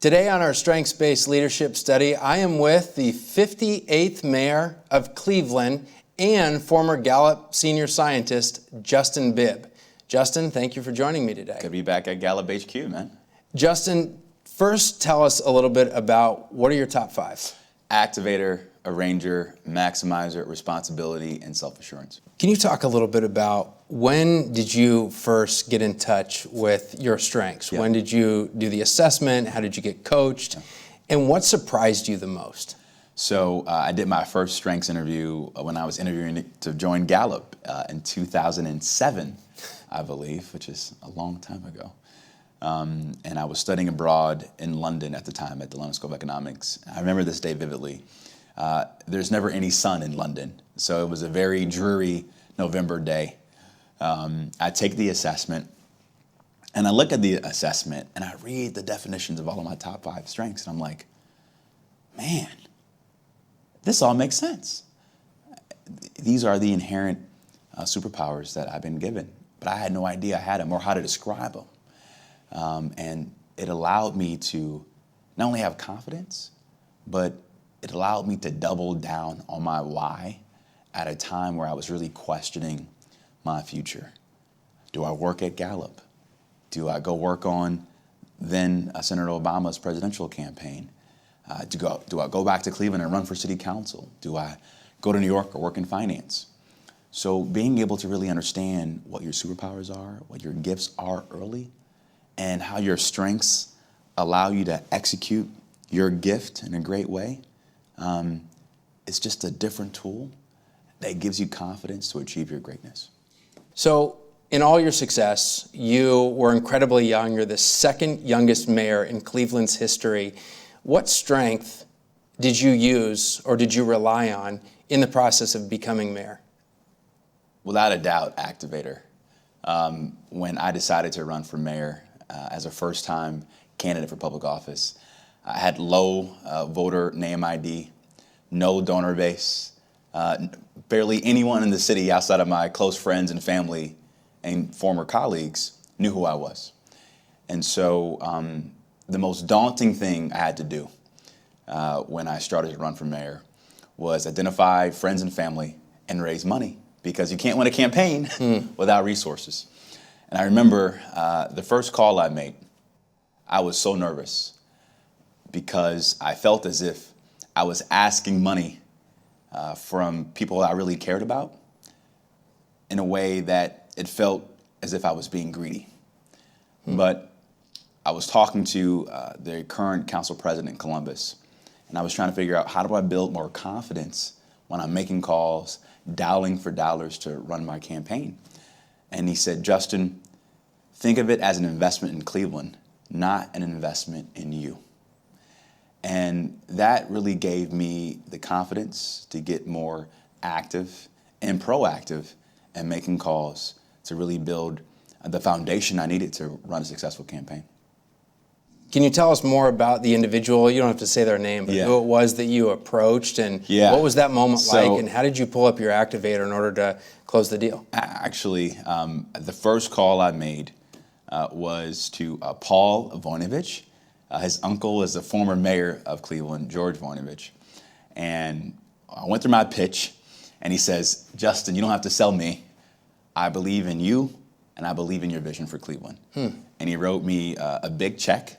Today on our strengths-based leadership study, I am with the 58th mayor of Cleveland and former Gallup senior scientist, Justin Bibb. Justin, thank you for joining me today. Good to be back at Gallup HQ, man. Justin, first tell us a little bit about what are your top five? Activator, Arranger, Maximizer, Responsibility, and Selfassurance. Can you talk a little bit about when did you first get in touch with your strengths? Yeah. When did you do the assessment? How did you get coached? Yeah. And what surprised you the most? So I did my first strengths interview when I was interviewing to join Gallup in 2007, I believe, which is a long time ago. And I was studying abroad in London at the time at the London School of Economics. I remember this day vividly. There's never any sun in London, so it was a very dreary November day. I take the assessment, and I look at the assessment, and I read the definitions of all of my top five strengths, and I'm like, man, this all makes sense. These are the inherent superpowers that I've been given, but I had no idea I had them or how to describe them. And it allowed me to not only have confidence, but it allowed me to double down on my why at a time where I was really questioning my future. Do I work at Gallup? Do I go work on then Senator Obama's presidential campaign? Do I go back to Cleveland and run for city council? Do I go to New York or work in finance? So being able to really understand what your superpowers are, what your gifts are early, and how your strengths allow you to execute your gift in a great way, it's just a different tool that gives you confidence to achieve your greatness. So in all your success, you were incredibly young. You're the second youngest mayor in Cleveland's history. What strength did you use or did you rely on in the process of becoming mayor? Without a doubt, Activator. When I decided to run for mayor as a first-time candidate for public office, I had low voter name ID, no donor base, barely anyone in the city outside of my close friends and family and former colleagues knew who I was. And so the most daunting thing I had to do when I started to run for mayor was identify friends and family and raise money, because you can't win a campaign without resources. And I remember the first call I made, I was so nervous because I felt as if I was asking money from people I really cared about in a way that it felt as if I was being greedy. But I was talking to the current council president in Columbus, and I was trying to figure out, how do I build more confidence when I'm making calls, dialing for dollars to run my campaign? And he said, Justin, think of it as an investment in Cleveland, not an investment in you. And that really gave me the confidence to get more active and proactive in making calls to really build the foundation I needed to run a successful campaign. Can you tell us more about the individual? You don't have to say their name, but who it was that you approached, and what was that moment like, and how did you pull up your Activator in order to close the deal? Actually, the first call I made was to Paul Vonovich. His uncle is the former mayor of Cleveland, George Vonovich. And I went through my pitch, and he says, Justin, you don't have to sell me. I believe in you, and I believe in your vision for Cleveland. And he wrote me a big check.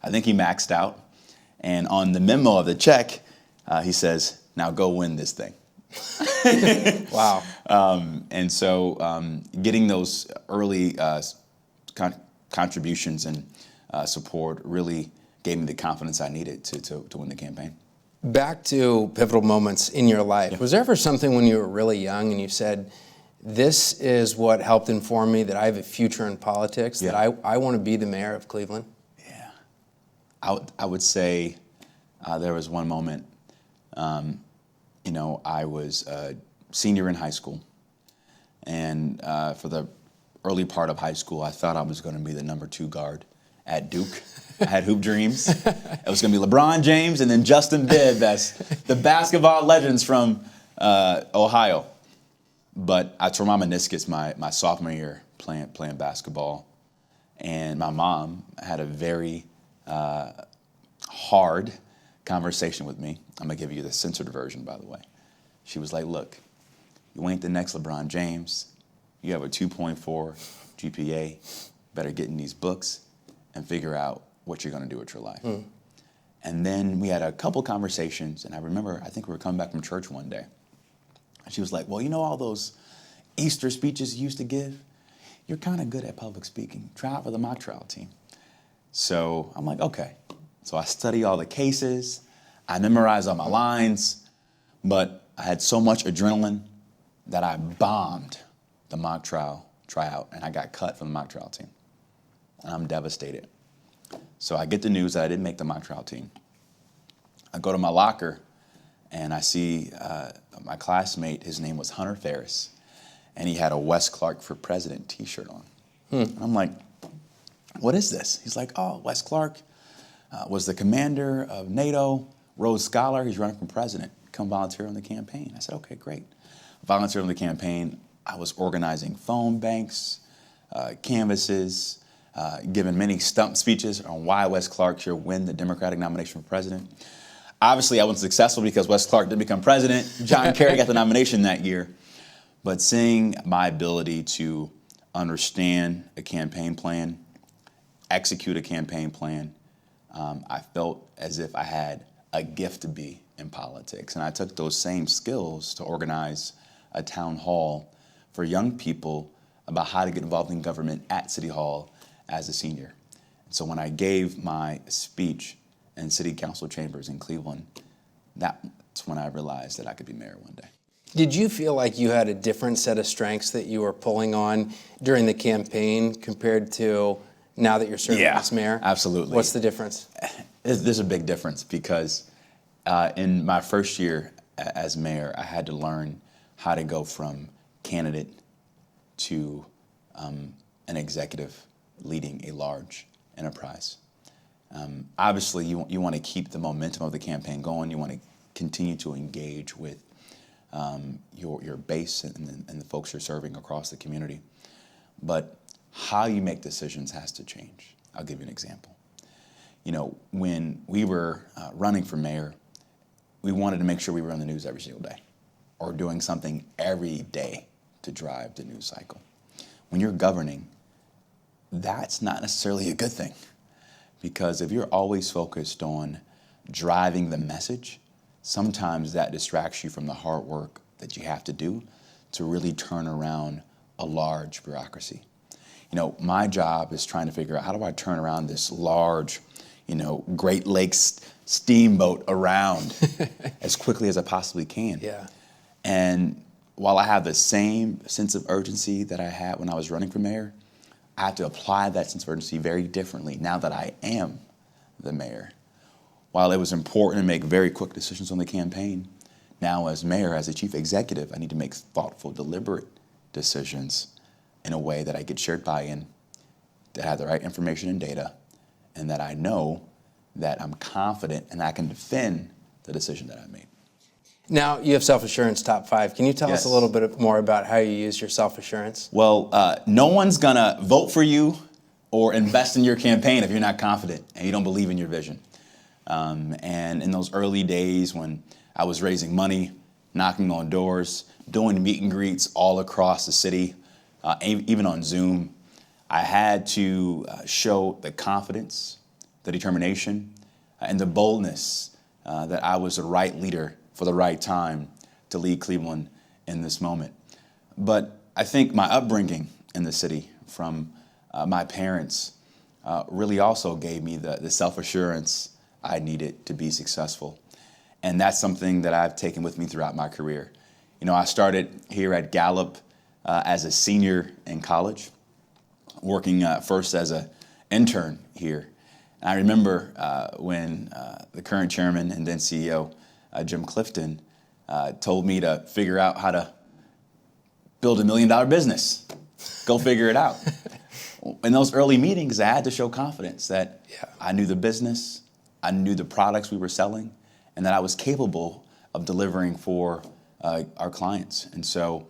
I think he maxed out. And on the memo of the check, he says, now go win this thing. Wow. And so getting those early contributions and support really gave me the confidence I needed to win the campaign. Back to pivotal moments in your life. Was there ever something when you were really young and you said, this is what helped inform me that I have a future in politics, that I want to be the mayor of Cleveland? Yeah. I would say there was one moment, I was a senior in high school. And for the early part of high school, I thought I was going to be the number 2 guard at Duke. I had hoop dreams. It was going to be LeBron James and then Justin Bibb as the basketball legends from Ohio. But I tore my meniscus my sophomore year playing basketball. And my mom had a very hard conversation with me. I'm going to give you the censored version, by the way. She was like, look, you ain't the next LeBron James. You have a 2.4 GPA. Better get in these books and figure out what you're going to do with your life. And then we had a couple conversations, and I remember, I think we were coming back from church one day. And she was like, well, you know all those Easter speeches you used to give? You're kind of good at public speaking. Try out for the mock trial team. So I'm like, okay. So I study all the cases. I memorize all my lines. But I had so much adrenaline that I bombed the mock tryout, and I got cut from the mock trial team. And I'm devastated. So I get the news that I didn't make the mock trial team. I go to my locker, and I see my classmate. His name was Hunter Ferris, and he had a Wes Clark for President T-shirt on. And I'm like, what is this? He's like, oh, Wes Clark was the commander of NATO, Rhodes Scholar. He's running for president. Come volunteer on the campaign. I said, okay, great. Volunteered on the campaign. I was organizing phone banks, canvases, giving many stump speeches on why Wes Clark should win the Democratic nomination for president. Obviously, I wasn't successful because Wes Clark didn't become president. John Kerry got the nomination that year. But seeing my ability to understand a campaign plan, execute a campaign plan, I felt as if I had a gift to be in politics. And I took those same skills to organize a town hall for young people about how to get involved in government at City Hall as a senior. So when I gave my speech in City Council chambers in Cleveland, that's when I realized that I could be mayor one day. Did you feel like you had a different set of strengths that you were pulling on during the campaign compared to now that you're serving as mayor? Absolutely. What's the difference? There's a big difference because in my first year as mayor, I had to learn how to go from candidate to an executive leading a large enterprise. Obviously, you want to keep the momentum of the campaign going. You want to continue to engage with your base and the folks you're serving across the community. But how you make decisions has to change. I'll give you an example. You know, when we were running for mayor, we wanted to make sure we were on the news every single day or doing something every day to drive the news cycle. When you're governing, that's not necessarily a good thing, because if you're always focused on driving the message, sometimes that distracts you from the hard work that you have to do to really turn around a large bureaucracy. You know, my job is trying to figure out, how do I turn around this large, Great Lakes steamboat around as quickly as I possibly can. Yeah. And while I have the same sense of urgency that I had when I was running for mayor, I have to apply that sense of urgency very differently now that I am the mayor. While it was important to make very quick decisions on the campaign, now as mayor, as a chief executive, I need to make thoughtful, deliberate decisions in a way that I get shared buy-in, that have the right information and data, and that I know that I'm confident and I can defend the decision that I made. Now, you have Selfassurance top 5. Can you tell us Yes. a little bit more about how you use your Selfassurance? Well, no one's gonna vote for you or invest in your campaign if you're not confident and you don't believe in your vision. And in those early days when I was raising money, knocking on doors, doing meet and greets all across the city, even on Zoom, I had to show the confidence, the determination, and the boldness that I was the right leader for the right time to lead Cleveland in this moment. But I think my upbringing in the city from my parents really also gave me the self-assurance I needed to be successful. And that's something that I've taken with me throughout my career. You know, I started here at Gallup as a senior in college, working first as an intern here. And I remember when the current chairman and then CEO, Jim Clifton, told me to figure out how to build $1 million business. Go figure it out. In those early meetings, I had to show confidence that I knew the business, I knew the products we were selling, and that I was capable of delivering for our clients. And so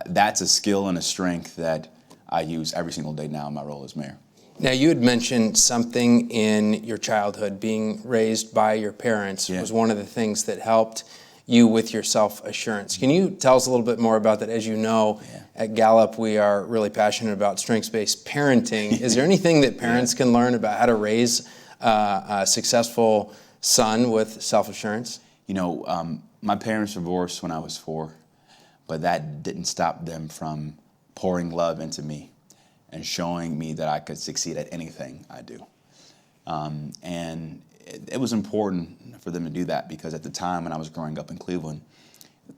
That's a skill and a strength that I use every single day now in my role as mayor. Now, you had mentioned something in your childhood, being raised by your parents was one of the things that helped you with your self-assurance. Can you tell us a little bit more about that? As you know, at Gallup, we are really passionate about strengths-based parenting. Is there anything that parents can learn about how to raise a successful son with self-assurance? You know, my parents divorced when I was 4, but that didn't stop them from pouring love into me and showing me that I could succeed at anything I do. And it was important for them to do that because at the time when I was growing up in Cleveland,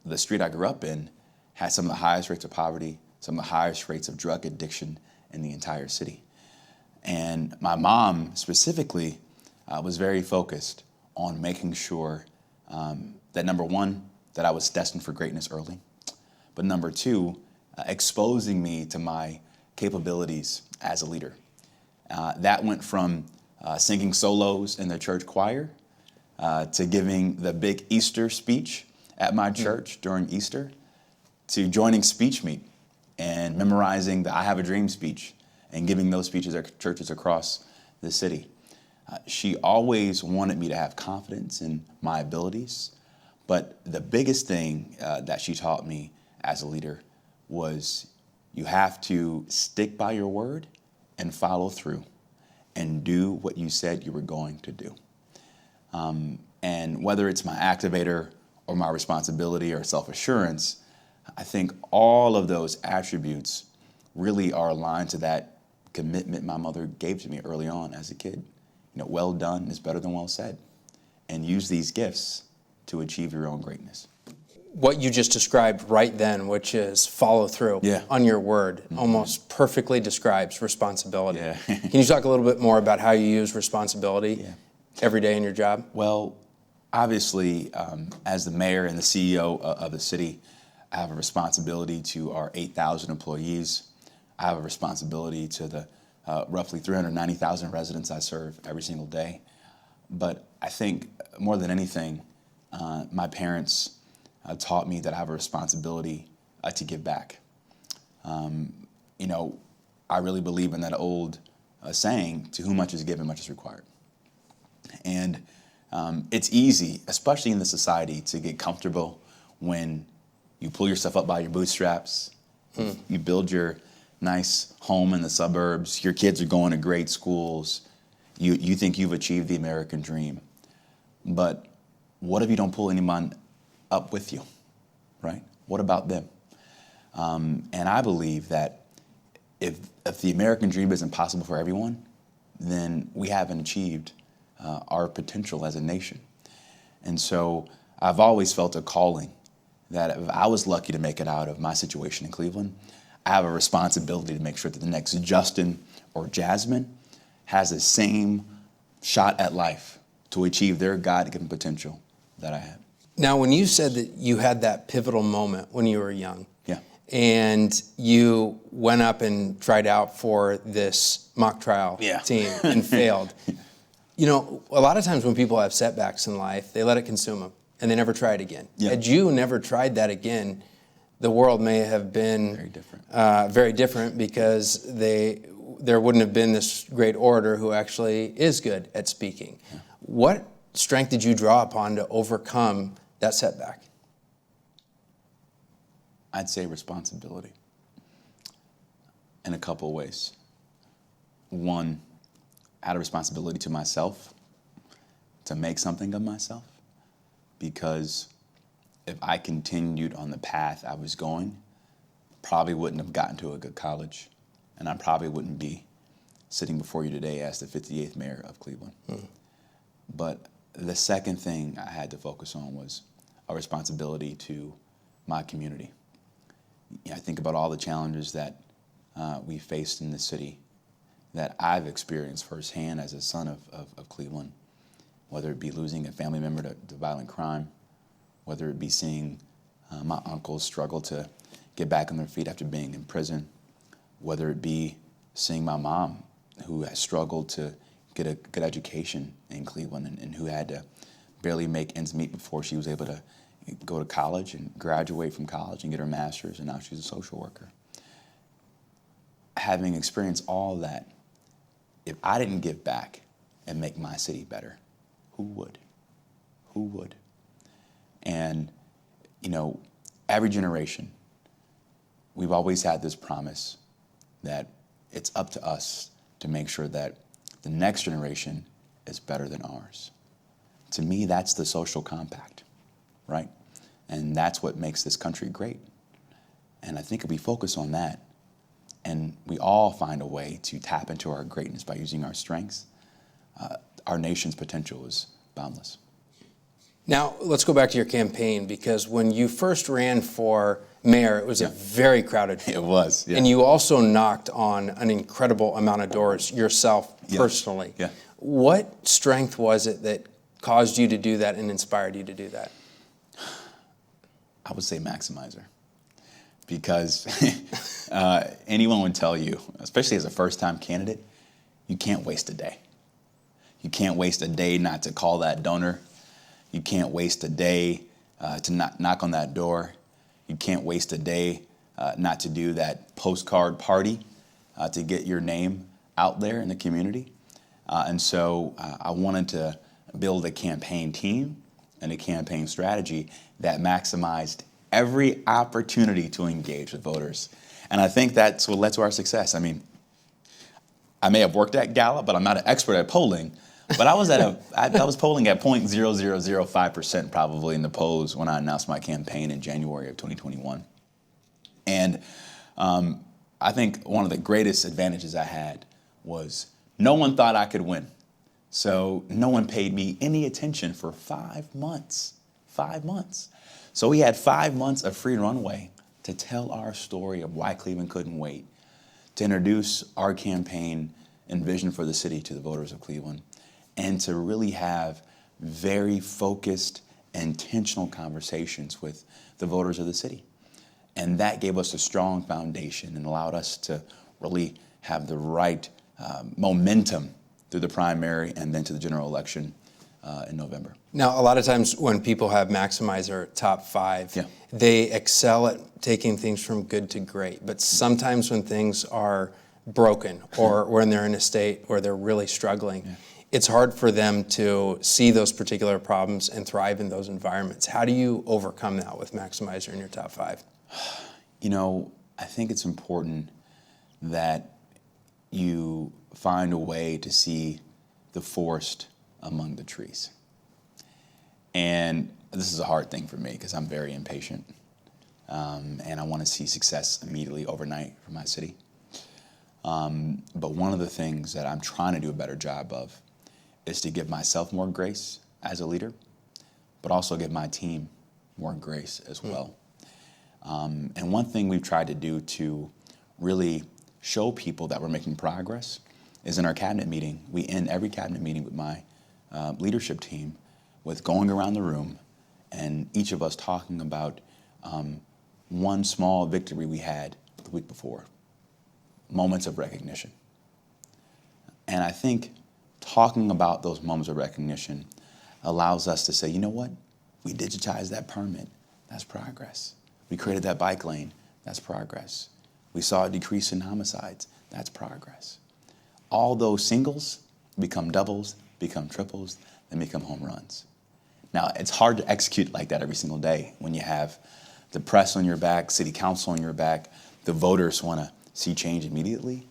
the street I grew up in had some of the highest rates of poverty, some of the highest rates of drug addiction in the entire city. And my mom specifically was very focused on making sure that number one, that I was destined for greatness early, but number two, exposing me to my capabilities as a leader. That went from singing solos in the church choir to giving the big Easter speech at my church during Easter, to joining Speech Meet and memorizing the I Have a Dream speech and giving those speeches at churches across the city. She always wanted me to have confidence in my abilities, but the biggest thing that she taught me as a leader was you have to stick by your word and follow through and do what you said you were going to do. And whether it's my activator or my responsibility or self-assurance, I think all of those attributes really are aligned to that commitment my mother gave to me early on as a kid. You know, well done is better than well said. And use these gifts to achieve your own greatness. What you just described right then, which is follow through on your word, almost perfectly describes responsibility. Can you talk a little bit more about how you use responsibility every day in your job? Well, obviously, as the mayor and the CEO of the city, I have a responsibility to our 8,000 employees. I have a responsibility to the roughly 390,000 residents I serve every single day. But I think more than anything, my parents taught me that I have a responsibility to give back. You know, I really believe in that old saying, to whom much is given, much is required. And it's easy, especially in this society, to get comfortable when you pull yourself up by your bootstraps, you build your nice home in the suburbs, your kids are going to great schools, you think you've achieved the American dream. But what if you don't pull anyone up with you, right? What about them? And I believe that if the American dream isn't possible for everyone, then we haven't achieved our potential as a nation. And so I've always felt a calling that if I was lucky to make it out of my situation in Cleveland, I have a responsibility to make sure that the next Justin or Jasmine has the same shot at life to achieve their God-given potential that I have. Now, when you said that you had that pivotal moment when you were young, and you went up and tried out for this mock trial team and failed, you know, a lot of times when people have setbacks in life, they let it consume them and they never try it again. Had you never tried that again, the world may have been very different because there wouldn't have been this great orator who actually is good at speaking. What strength did you draw upon to overcome that setback? I'd say responsibility in a couple of ways. One, I had a responsibility to myself to make something of myself, because if I continued on the path I was going, probably wouldn't have gotten to a good college, and I probably wouldn't be sitting before you today as the 58th mayor of Cleveland. But the second thing I had to focus on was a responsibility to my community. I think about all the challenges that we faced in the city that I've experienced firsthand as a son of Cleveland, whether it be losing a family member to violent crime, whether it be seeing my uncles struggle to get back on their feet after being in prison, whether it be seeing my mom who has struggled to get a good education in Cleveland and who had to barely make ends meet before she was able to go to college and graduate from college and get her master's, and now she's a social worker. Having experienced all that, if I didn't give back and make my city better, who would? Who would? And, every generation, we've always had this promise that it's up to us to make sure that the next generation is better than ours. To me, that's the social compact, right? And that's what makes this country great. And I think if we focus on that, and we all find a way to tap into our greatness by using our strengths, our nation's potential is boundless. Now, let's go back to your campaign, because when you first ran for mayor, it was a very crowded field. It was, yeah. And you also knocked on an incredible amount of doors yourself personally. Yeah. What strength was it that caused you to do that and inspired you to do that? I would say maximizer. Because anyone would tell you, especially as a first-time candidate, you can't waste a day. You can't waste a day not to call that donor. You can't waste a day to not knock on that door. You can't waste a day not to do that postcard party to get your name out there in the community. And so I wanted to build a campaign team and a campaign strategy that maximized every opportunity to engage with voters. And I think that's what led to our success. I mean, I may have worked at Gallup, but I'm not an expert at polling. But I was I was polling at 0.0005% probably in the polls when I announced my campaign in January of 2021. And I think one of the greatest advantages I had was no one thought I could win. So no one paid me any attention for 5 months. 5 months. So we had 5 months of free runway to tell our story of why Cleveland couldn't wait, to introduce our campaign and vision for the city to the voters of Cleveland, and to really have very focused, intentional conversations with the voters of the city. And that gave us a strong foundation and allowed us to really have the right momentum through the primary and then to the general election in November. Now, a lot of times when people have Maximizer top 5, they excel at taking things from good to great. But sometimes when things are broken or when they're in a state where they're really struggling, it's hard for them to see those particular problems and thrive in those environments. How do you overcome that with Maximizer in your top 5? I think it's important that you find a way to see the forest among the trees. And this is a hard thing for me because I'm very impatient. And I want to see success immediately overnight for my city. But one of the things that I'm trying to do a better job of is to give myself more grace as a leader, but also give my team more grace as well. And one thing we've tried to do to really show people that we're making progress is in our cabinet meeting. We end every cabinet meeting with my leadership team with going around the room and each of us talking about one small victory we had the week before, moments of recognition. And I think talking about those moments of recognition allows us to say, you know what? We digitized that permit. That's progress. We created that bike lane. That's progress. We saw a decrease in homicides. That's progress. All those singles become doubles, become triples, and become home runs. Now, it's hard to execute like that every single day when you have the press on your back, city council on your back, the voters want to see change immediately.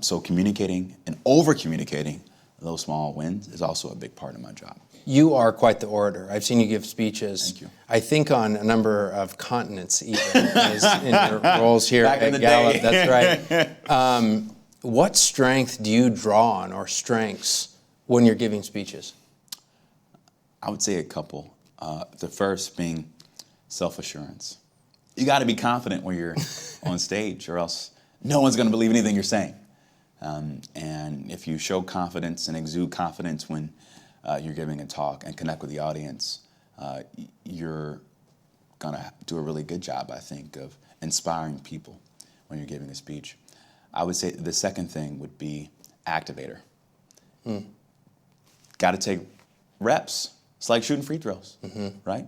So communicating and over-communicating those small wins is also a big part of my job. You are quite the orator. I've seen you give speeches. Thank you. I think on a number of continents, even as in your roles here Back in at the Gallup. day. That's right. What strength do you draw on, or strengths, when you're giving speeches? I would say a couple. The first being self-assurance. You got to be confident when you're on stage, or else no one's going to believe anything you're saying. And if you show confidence and exude confidence when you're giving a talk and connect with the audience, you're going to do a really good job, I think, of inspiring people when you're giving a speech. I would say the second thing would be Activator. Got to take reps. It's like shooting free throws, right?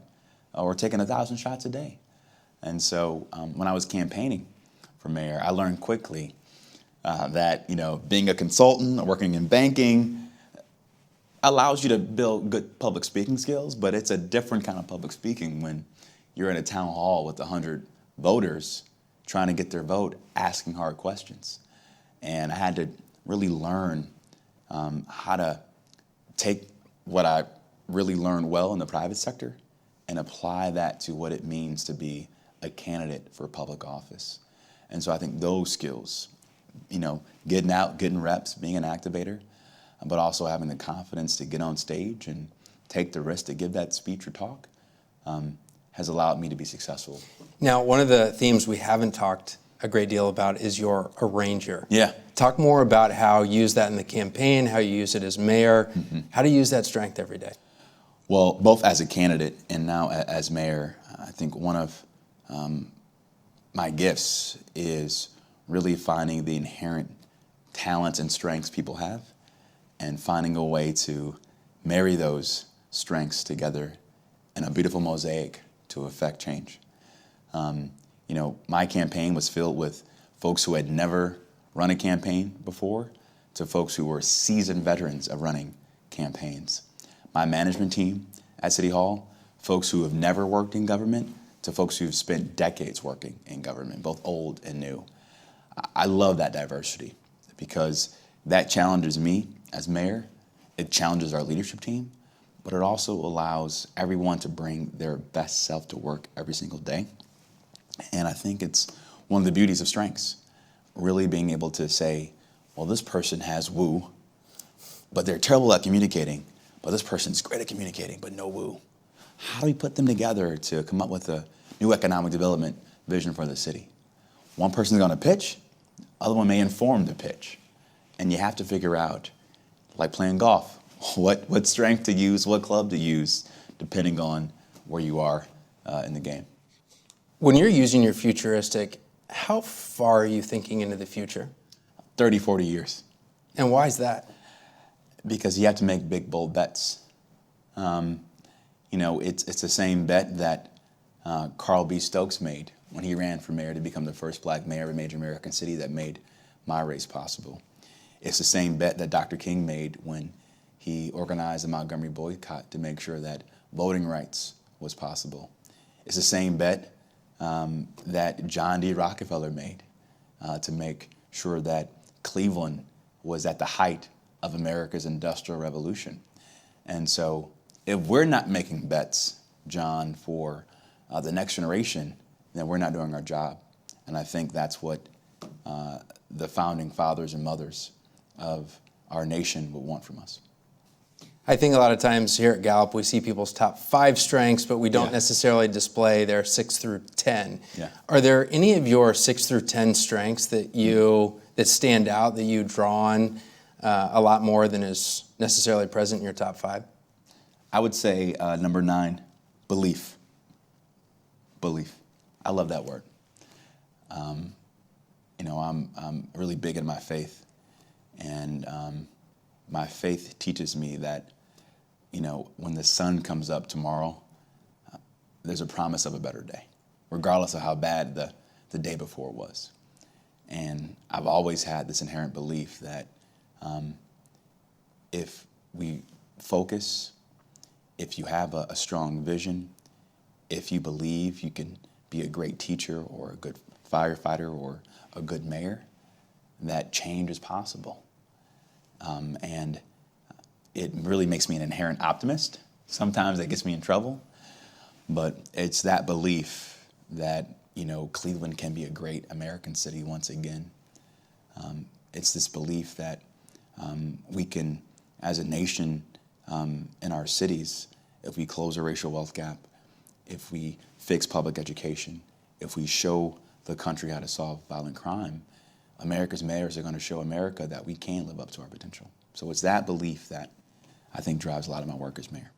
or taking 1,000 shots a day. And so when I was campaigning for mayor, I learned quickly that, being a consultant, working in banking, allows you to build good public speaking skills, but it's a different kind of public speaking when you're in a town hall with 100 voters trying to get their vote, asking hard questions. And I had to really learn how to take what I really learned well in the private sector and apply that to what it means to be a candidate for public office. And so I think those skills, getting out, getting reps, being an activator, but also having the confidence to get on stage and take the risk to give that speech or talk, has allowed me to be successful. Now, one of the themes we haven't talked a great deal about is your arranger. Yeah. Talk more about how you use that in the campaign, how you use it as mayor. Mm-hmm. How do you use that strength every day? Well, both as a candidate and now as mayor, I think one of my gifts is really finding the inherent talents and strengths people have and finding a way to marry those strengths together in a beautiful mosaic to affect change. My campaign was filled with folks who had never run a campaign before to folks who were seasoned veterans of running campaigns. My management team at City Hall, folks who have never worked in government to folks who've spent decades working in government, both old and new. I love that diversity because that challenges me as mayor. It challenges our leadership team, but it also allows everyone to bring their best self to work every single day. And I think it's one of the beauties of strengths, really being able to say, well, this person has woo, but they're terrible at communicating, but this person's great at communicating, but no woo. How do we put them together to come up with a new economic development vision for the city? One person's going to pitch, other one may inform the pitch. And you have to figure out, like playing golf, what strength to use, what club to use, depending on where you are in the game. When you're using your futuristic, how far are you thinking into the future? 30, 40 years. And why is that? Because you have to make big, bold bets. It's the same bet that Carl B. Stokes made when he ran for mayor to become the first black mayor of a major American city that made my race possible. It's the same bet that Dr. King made when he organized the Montgomery boycott to make sure that voting rights was possible. It's the same bet that John D. Rockefeller made to make sure that Cleveland was at the height of America's Industrial Revolution. And so if we're not making bets, John, for the next generation, then we're not doing our job. And I think that's what the founding fathers and mothers of our nation would want from us. I think a lot of times here at Gallup, we see people's top 5 strengths, but we don't necessarily display their 6 through 10. Yeah. Are there any of your 6 through 10 strengths that stand out, that you draw on a lot more than is necessarily present in your top 5? I would say number 9, belief. Belief. I love that word. I'm really big in my faith, and my faith teaches me that, when the sun comes up tomorrow, there's a promise of a better day, regardless of how bad the day before was. And I've always had this inherent belief that if we focus, if you have a strong vision, if you believe you can be a great teacher or a good firefighter or a good mayor, that change is possible. And it really makes me an inherent optimist. Sometimes that gets me in trouble, but it's that belief that, Cleveland can be a great American city once again. It's this belief that we can, as a nation, in our cities, if we close a racial wealth gap, if we fix public education, if we show the country how to solve violent crime, America's mayors are going to show America that we can live up to our potential. So it's that belief that I think drives a lot of my work as mayor.